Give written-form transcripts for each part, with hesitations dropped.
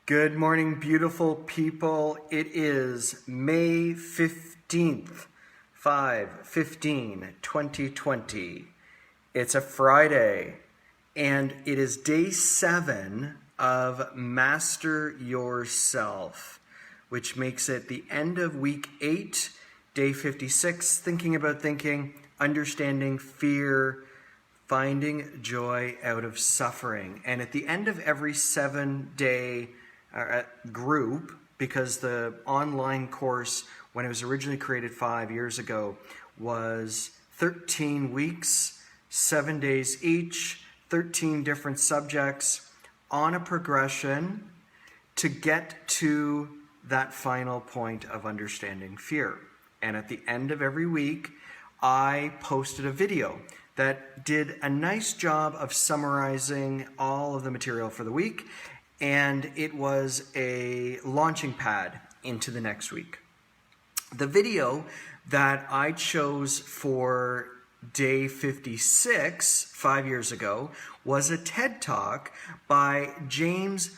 Good morning, beautiful people. It is May 15th, 5/15/2020. It's a Friday, and it is day 7 of Master Yourself, which makes it the end of week 8, day 56, thinking about thinking, understanding fear, finding joy out of suffering. And at the end of every 7-day group, because the online course, when it was originally created 5 years ago, was 13 weeks, 7 days each, 13 different subjects on a progression to get to that final point of understanding fear. And at the end of every week, I posted a video that did a nice job of summarizing all of the material for the week, and it was a launching pad into the next week. The video that I chose for day 56, 5 years ago, was a TED Talk by James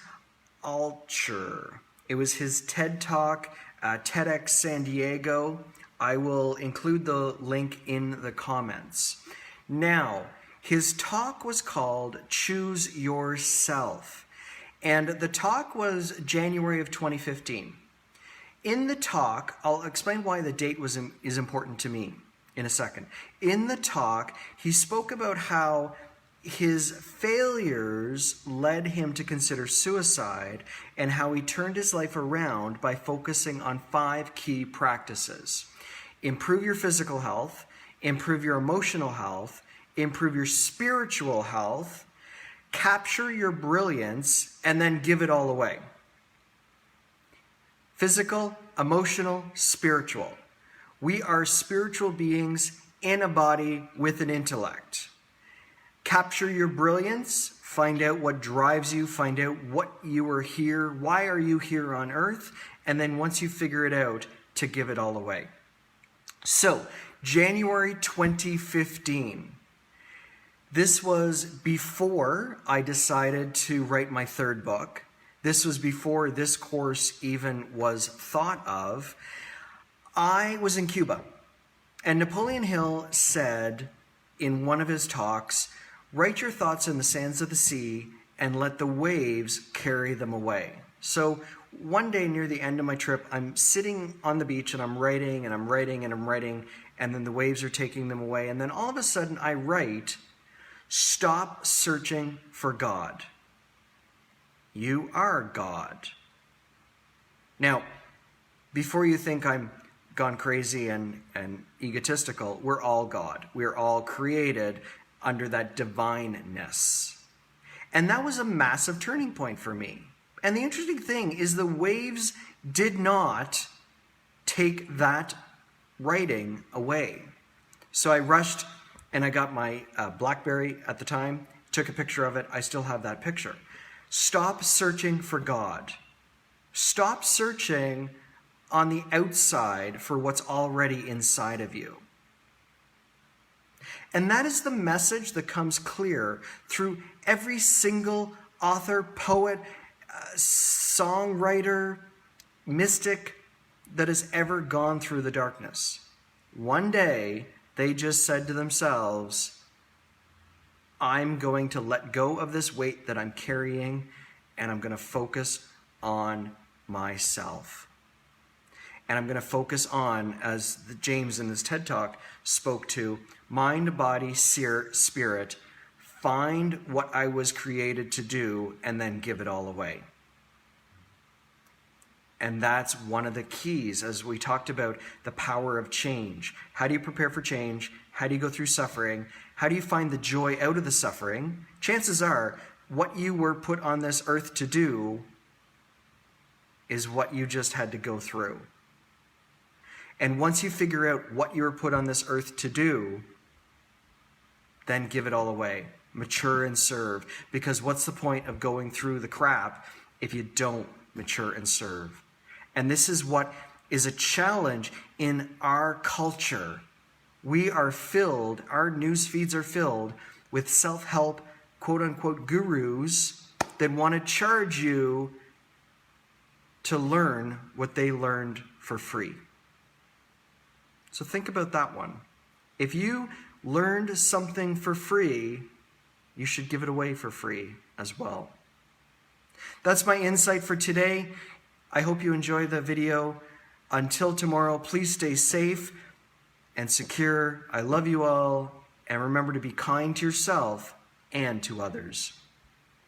Altucher. It was his TED Talk, TEDx San Diego. I will include the link in the comments. Now, his talk was called Choose Yourself. And the talk was January of 2015. In the talk, I'll explain why the date is important to me in a second. In the talk, he spoke about how his failures led him to consider suicide and how he turned his life around by focusing on 5 key practices. Improve your physical health, improve your emotional health, improve your spiritual health, capture your brilliance, and then give it all away. Physical, emotional, spiritual. We are spiritual beings in a body with an intellect. Capture your brilliance, find out what drives you, find out what you are here, why are you here on earth, and then once you figure it out, to give it all away. So, January 2015. This was before I decided to write my 3rd book. This was before this course even was thought of. I was in Cuba, and Napoleon Hill said in one of his talks, "Write your thoughts in the sands of the sea and let the waves carry them away." So one day near the end of my trip, I'm sitting on the beach and I'm writing and I'm writing and I'm writing, and then the waves are taking them away. And then all of a sudden I write, "Stop searching for God. You are God." Now, before you think I'm gone crazy and egotistical, we're all God. We're all created under that divineness. And that was a massive turning point for me. And the interesting thing is the waves did not take that writing away. So I rushed and I got my BlackBerry at the time, took a picture of it. I still have that picture. Stop searching for God. Stop searching on the outside for what's already inside of you. And that is the message that comes clear through every single author, poet, songwriter, mystic that has ever gone through the darkness. One day, they just said to themselves, "I'm going to let go of this weight that I'm carrying, and I'm going to focus on myself." And I'm going to focus on, as James in his TED Talk spoke to, mind, body, spirit, find what I was created to do, and then give it all away. And that's one of the keys, as we talked about the power of change. How do you prepare for change? How do you go through suffering? How do you find the joy out of the suffering? Chances are, what you were put on this earth to do is what you just had to go through. And once you figure out what you were put on this earth to do, then give it all away. Mature and serve. Because what's the point of going through the crap if you don't mature and serve? And this is what is a challenge in our culture. We are filled, our news feeds are filled with self-help, quote-unquote, gurus that want to charge you to learn what they learned for free. So think about that one. If you learned something for free, you should give it away for free as well. That's my insight for today. I hope you enjoy the video. Until tomorrow, please stay safe and secure. I love you all, and remember to be kind to yourself and to others.